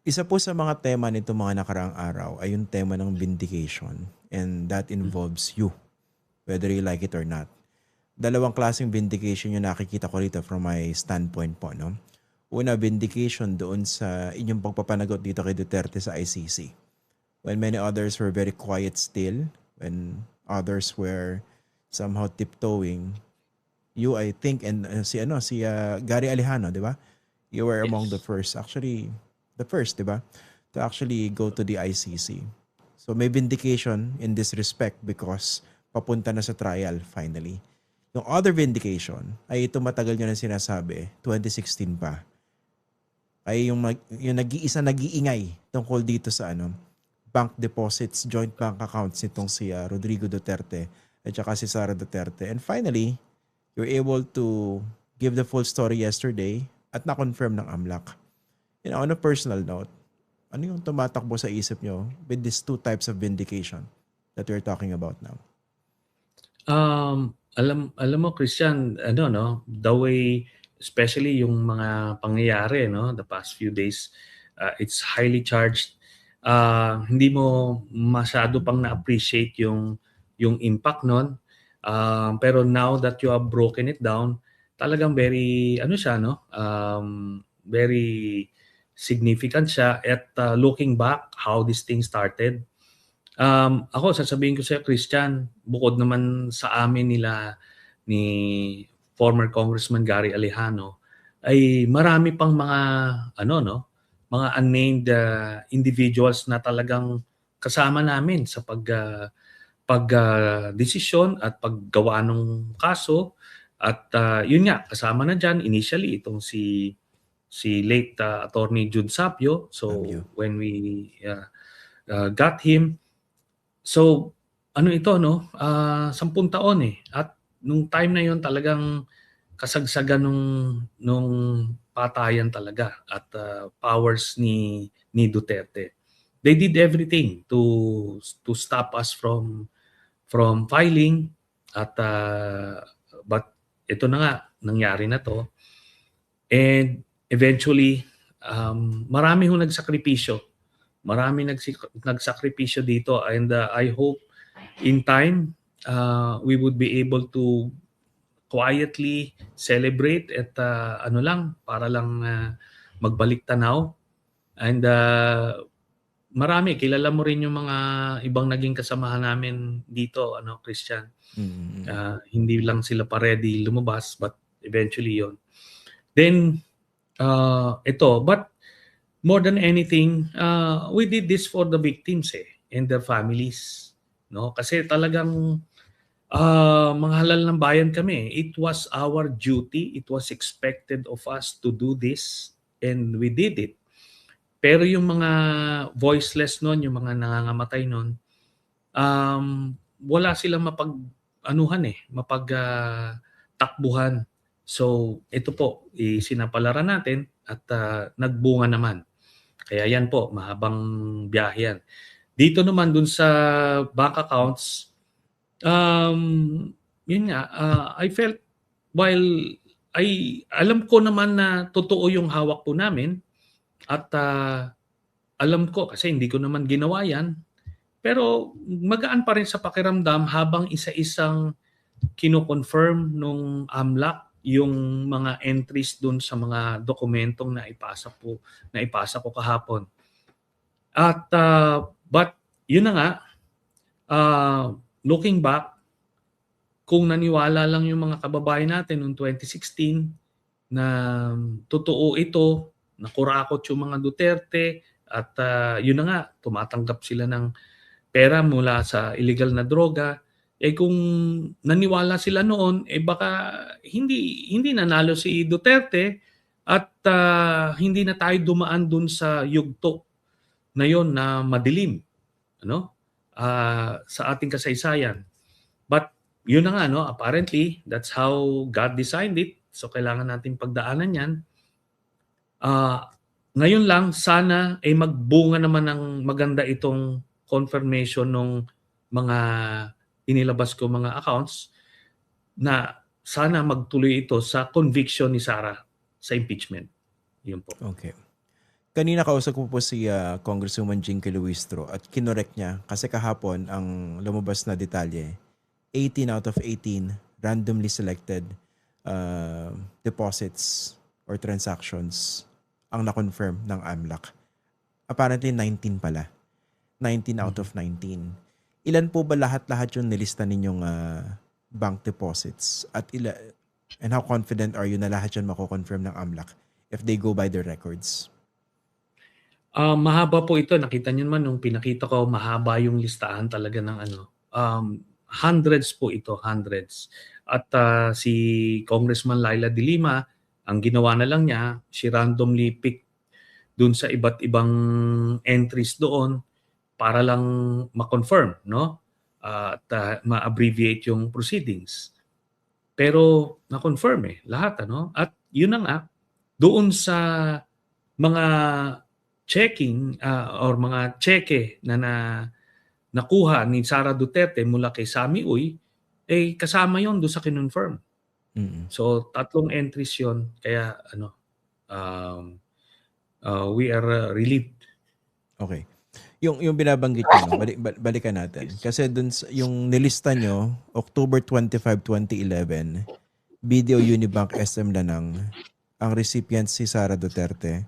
Isa po sa mga tema nito mga nakaraang araw ay yung tema ng vindication, and that involves you, whether you like it or not. Dalawang klaseng vindication yung nakikita ko rito from my standpoint po, no? Una, vindication doon sa inyong pagpapanagot dito kay Duterte sa ICC. When many others were very quiet still, when others were somehow tiptoeing, you, I think, and si Gary Alejano, di ba? You were among the Yes. first, actually, the first, di ba? To actually go to the ICC. So may vindication in this respect because papunta na sa trial finally. Yung other vindication ay ito, matagal nyo na sinasabi, 2016 pa. Ay yung nag-iingay tungkol dito sa bank deposits, joint bank accounts nitong si Rodrigo Duterte at saka si Sara Duterte. And finally, you're able to give the full story yesterday at na-confirm ng AMLAC. On a personal note, ano yung tumatakbo sa isip nyo with these two types of vindication that we're talking about now? Alam mo Christian, no, the way especially yung mga pangyayari, no, the past few days, it's highly charged. Hindi mo masyado pang na-appreciate yung impact nun. Pero now that you have broken it down, talagang very siya, no? Very significant siya at looking back how this thing started. Ako sasabihin ko sa'yo Christian, bukod naman sa amin ni former Congressman Gary Alejano, ay marami pang mga no, mga unnamed individuals na talagang kasama namin sa desisyon at paggawa ng kaso. At yun nga, kasama na diyan initially itong si late Attorney Jude Sapio. So Fabio. when we got him, so ano ito, no, 10 taon at nung time na yon talagang kasagsagan nung patayan talaga at powers ni Duterte. They did everything to stop us from filing at but ito na nga, nangyari na to. And eventually, marami hong nagsakripisyo. Marami nagsakripisyo dito, and I hope in time we would be able to quietly celebrate at para lang magbalik tanaw. And marami, kilala mo rin yung mga ibang naging kasamahan namin dito, Christian. Hindi lang sila pa ready lumabas, but eventually yon. Then but more than anything, we did this for the victims and their families, no? Kasi talagang mga halal ng bayan kami. It was our duty, it was expected of us to do this, and we did it. Pero yung mga voiceless noon, yung mga nangangamatay noon, wala silang takbuhan. So ito po, isinapalaran natin at nagbunga naman. Kaya yan po, mahabang biyahe yan. Dito naman dun sa bank accounts, yun nga, I felt while alam ko naman na totoo yung hawak po namin at alam ko kasi hindi ko naman ginawa yan, pero magaan pa rin sa pakiramdam habang isa-isang kino-confirm nung AMLAC yung mga entries dun sa mga dokumentong naipasa ko kahapon. At but yun na nga, looking back, kung naniwala lang yung mga kababayan natin noong 2016 na totoo ito, nakurakot yung mga Duterte at yun na nga, tumatanggap sila ng pera mula sa illegal na droga, kung naniwala sila noon, baka hindi nanalo si Duterte at hindi na tayo dumaan dun sa yugto na yon na madilim, sa ating kasaysayan. But yun na nga, apparently, that's how God designed it. So kailangan natin pagdaanan yan. Ngayon lang, sana ay magbunga naman ng maganda itong confirmation ng mga inilabas ko mga accounts na sana magtuloy ito sa conviction ni Sara sa impeachment. Yun po. Okay. Kanina kausap ko po si Congresswoman Jinky Luistro at kinorek niya kasi kahapon ang lumabas na detalye, 18 out of 18 randomly selected deposits or transactions ang na-confirm ng AMLAC. Apparently 19 pala. 19 out of 19. Ilan po ba lahat-lahat yung nilista ninyong bank deposits? And how confident are you na lahat yan mako-confirm ng AMLAC if they go by their records? Mahaba po ito. Nakita niyo naman nung pinakita ko, mahaba yung listahan talaga ng hundreds po ito, hundreds. At si Congressman Laila De Lima, ang ginawa na lang niya, she randomly picked dun sa iba't ibang entries doon para lang ma-confirm, no? At ma-abbreviate yung proceedings. Pero na-confirm lahat, ano? At yun na nga, doon sa mga checking or mga cheque na nakuha ni Sara Duterte mula kay Sami Uy, kasama yon doon sa kinonfirm. So, 3 entries yon. Kaya, we are relieved. Okay. Yung binabanggit nyo, no? Balikan natin. Kasi dun yung nilista nyo, October 25, 2011, BDO Unibank SM Lanang, ang recipient si Sara Duterte,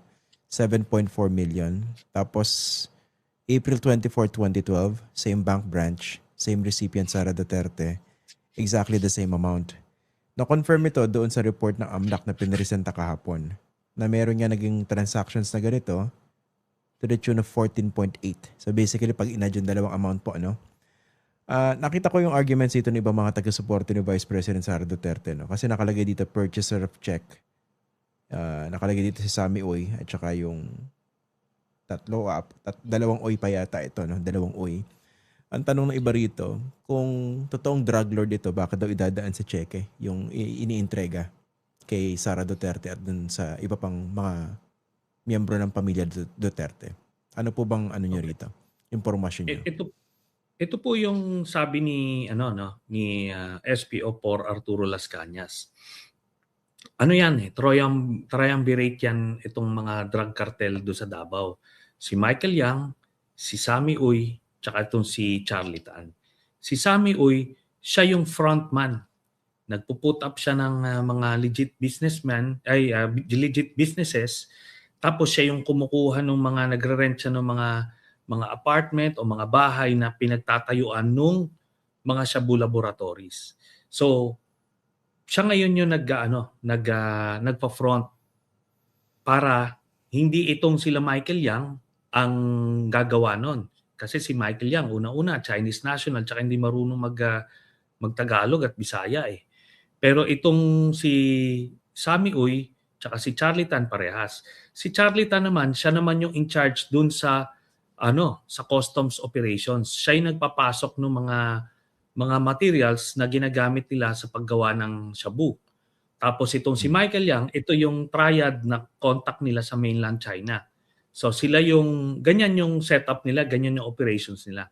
7.4 million. Tapos, April 24, 2012, same bank branch, same recipient Sara Duterte, exactly the same amount. Na-confirm ito doon sa report ng AMLAC na piniresenta kahapon na meron nga naging transactions na ganito to the tune of 14.8. So basically, pag in-add yung dalawang amount po, ano? Nakita ko yung arguments dito ng ibang mga taga-suporte ni Vice President Sara Duterte, no? Kasi nakalagay dito purchaser of check. Nakalagay dito si Sami Uy at saka yung dalawang Uy pa yata ito, no? Dalawang Uy. Ang tanong ng iba rito, kung totoong drug lord ito, bakit daw idadaan sa cheque yung iniintrega kay Sara Duterte at dun sa iba pang mga miyembro ng pamilya Duterte? Ano po bang nyo rito? Impormasyon nyo? Ito po yung sabi ni ni SPO for Arturo Las Cañas. Ano yan triumvirate yan itong mga drug cartel do sa Davao. Si Michael Yang, si Sami Uy, tsaka itong si Charlie Tan. Si Sami Uy, siya yung frontman. Nagpo-put up siya ng mga legit businesses. Tapos siya yung kumukuha ng mga nagre-rent siya ng mga apartment o mga bahay na pinagtatayuan nung mga shabu laboratories. So, siya ngayon yung nagpa-front para hindi itong sila Michael Yang ang gagawa nun. Kasi si Michael Yang, una-una, Chinese national, tsaka hindi marunong mag-Tagalog at Bisaya Pero itong si Sami Uy, tsaka si Charlie Tan parehas. Si Charlie Tan naman, siya naman yung in charge dun sa sa customs operations. Siya yung nagpapasok ng mga materials na ginagamit nila sa paggawa ng shabu. Tapos itong si Michael Yang, ito yung triad na contact nila sa mainland China. So sila ganyan yung setup nila, ganyan yung operations nila.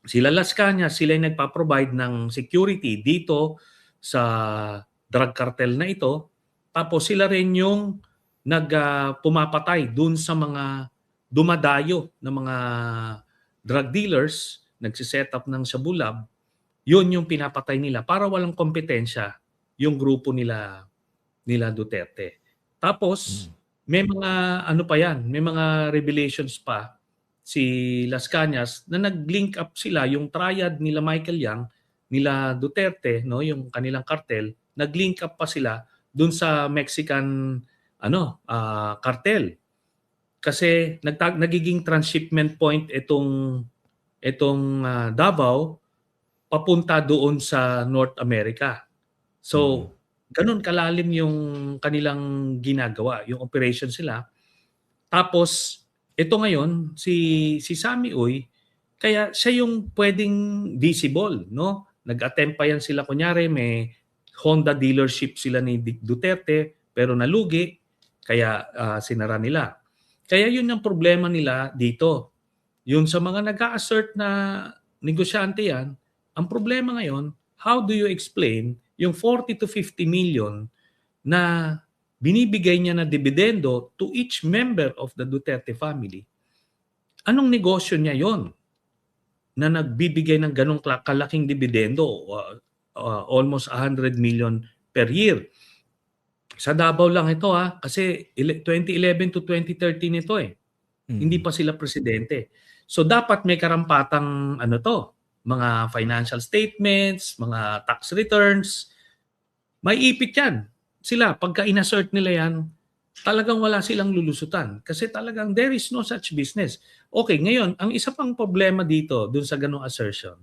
Sila Las Cañas, sila yung nagpa-provide ng security dito sa drug cartel na ito. Tapos sila rin yung pumapatay dun sa mga dumadayo na mga drug dealers, nagsiset up ng shabu lab. Yun yung pinapatay nila para walang kompetensya yung grupo nila Duterte. Tapos may mga pa yan, may mga revelations pa si Las Cañas na nag-link up sila yung triad nila Michael Yang, nila Duterte, no, yung kanilang cartel, nag-link up pa sila dun sa Mexican cartel. Kasi nagiging transshipment point itong Davao papunta doon sa North America. So, ganun kalalim yung kanilang ginagawa, yung operation sila. Tapos, ito ngayon, si Sami Uy, kaya siya yung pwedeng visible, no? Nag-attempt pa yan sila, kunyari, may Honda dealership sila ni Duterte, pero nalugi, kaya sinara nila. Kaya yun yung problema nila dito. Yun sa mga nag-a-assert na negosyante yan, ang problema ngayon, how do you explain yung 40 to 50 million na binibigay niya na dividendo to each member of the Duterte family, anong negosyo niya yon na nagbibigay ng ganong kalaking dividendo, almost 100 million per year? Sa Davao lang ito kasi 2011 to 2013 ito Hindi pa sila presidente. So dapat may karampatang mga financial statements, mga tax returns, may ipit yan. Sila, pagka inassert nila yan, talagang wala silang lulusutan. Kasi talagang there is no such business. Okay, ngayon, ang isa pang problema dito, dun sa ganong assertion,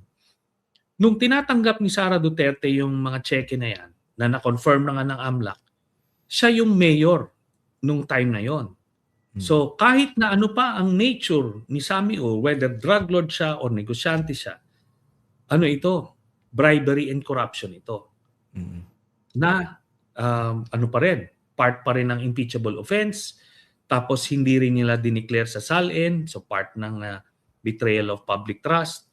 nung tinatanggap ni Sara Duterte yung mga cheque na yan, na na-confirm na nga ng AMLAC, siya yung mayor nung time na yon. So kahit na ano pa ang nature ni Sammy O, whether drug lord siya or negosyante siya, ito? Bribery and corruption ito. Na pa rin, part pa rin ng impeachable offense, tapos hindi rin nila dineclare sa SALN, so part ng betrayal of public trust.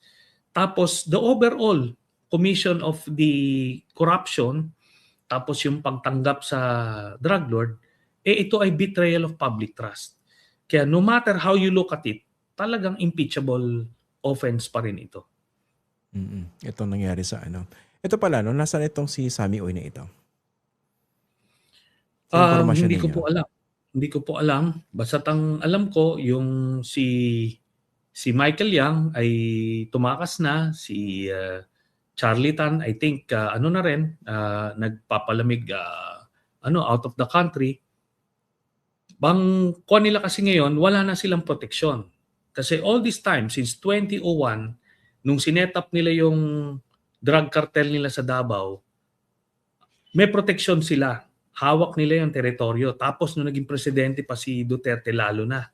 Tapos the overall commission of the corruption, tapos yung pagtanggap sa drug lord, ito ay betrayal of public trust. Kaya no matter how you look at it, talagang impeachable offense pa rin ito. Ito nangyari sa Ito pala, nasaan itong si Sammy Oy na ito? Hindi ko po alam. Hindi ko po alam. Basta ang alam ko, yung si Michael Yang ay tumakas na, si Charlie Tan, I think, na rin, nagpapalamig out of the country. Kuha nila kasi ngayon, wala na silang proteksyon. Kasi all this time, since 2001, nung sinet up nila yung drug cartel nila sa Davao, may proteksyon sila. Hawak nila yung teritoryo. Tapos nung naging presidente pa si Duterte, lalo na.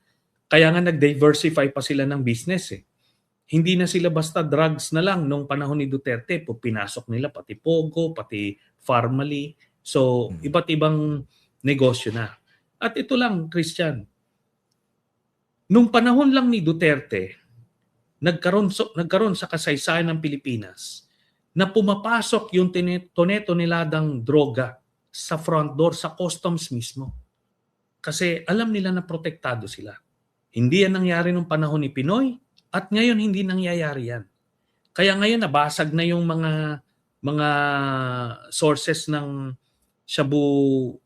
Kaya nga nag-diversify pa sila ng business Hindi na sila basta drugs na lang nung panahon ni Duterte. Pinasok nila pati Pogo, pati Farmally. So, iba't ibang negosyo na. At ito lang, Christian. Nung panahon lang ni Duterte, nagkaroon sa kasaysayan ng Pilipinas na pumapasok yung tonetoneladang droga sa front door, sa customs mismo. Kasi alam nila na protektado sila. Hindi yan nangyari nung panahon ni Pinoy at ngayon hindi nangyayari yan. Kaya ngayon nabasag na yung mga sources ng shabu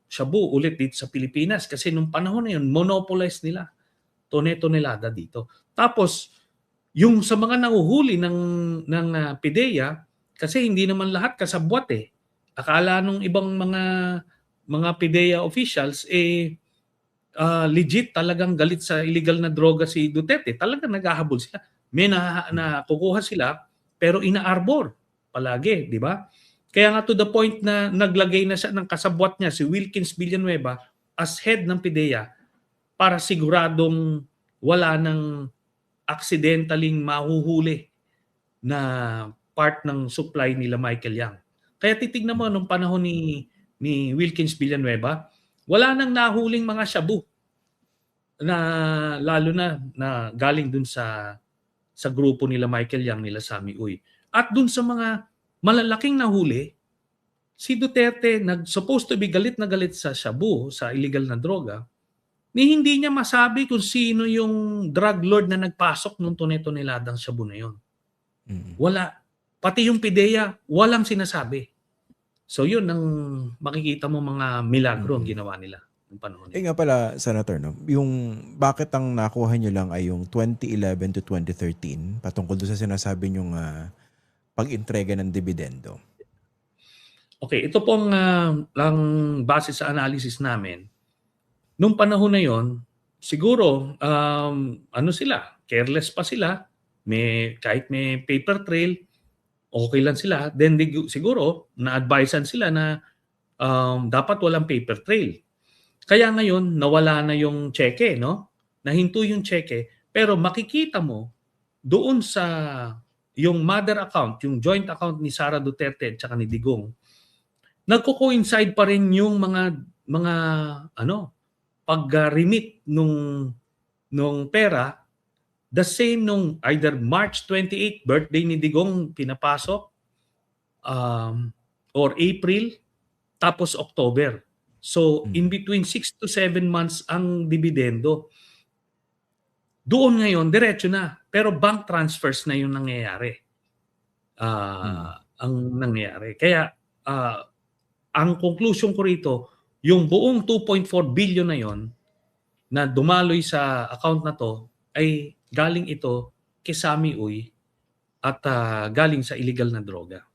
ulit dito sa Pilipinas kasi nung panahon na yun, monopolize nila tonelada dito. Tapos, yung sa mga nanguhuli ng PIDEA, kasi hindi naman lahat kasabwat Akala nung ibang mga PIDEA officials, legit talagang galit sa illegal na droga si Duterte. Talagang naghahabol sila. May nakukuha sila, pero ina-arbor palagi, di ba? Kaya nga to the point na naglagay na siya ng kasabwat niya, si Wilkins Villanueva, as head ng PIDEA para siguradong wala ng accidentaling mahuhuli na part ng supply nila Michael Yang. Kaya titignan mo nung panahon ni Wilkins Villanueva, wala nang nahuling mga shabu na lalo na galing dun sa grupo nila Michael Yang, nila Sammy Uy. At dun sa mga malalaking nahuli, si Duterte, supposed to be galit na galit sa shabu, sa illegal na droga, hindi niya masabi kung sino yung drug lord na nagpasok nung toneladan shabu na yun. Wala. Pati yung PIDEA, walang sinasabi. So yun ang makikita mo mga milagro ang ginawa nila ng panahon nila. Nga pala, Senator, yung bakit ang nakuha nyo lang ay yung 2011 to 2013 patungkol doon sa sinasabi nyong pag-intrega ng dividendo? Okay, ito pong lang base sa analysis namin. Nung panahon na yon, siguro sila, careless pa sila, kahit may paper trail, okay lang sila. Then siguro na-advisean sila na dapat walang paper trail. Kaya ngayon nawala na yung cheque, no? Nahinto yung cheque, pero makikita mo doon sa yung mother account, yung joint account ni Sara Duterte at saka ni Digong, nagko-coincide pa rin yung mga pag-remit nung pera, the same nung either March 28, birthday ni Digong, pinapasok, or April, tapos October. So, in Mm. between 6 to 7 months ang dividendo. Doon ngayon, diretso na. Pero bank transfers na yung nangyayari. Mm. Ang nangyayari. Kaya, ang conclusion ko rito, yung buong 2.4 billion na yon na dumaloy sa account na to ay galing ito kay Sammy Uy at galing sa illegal na droga.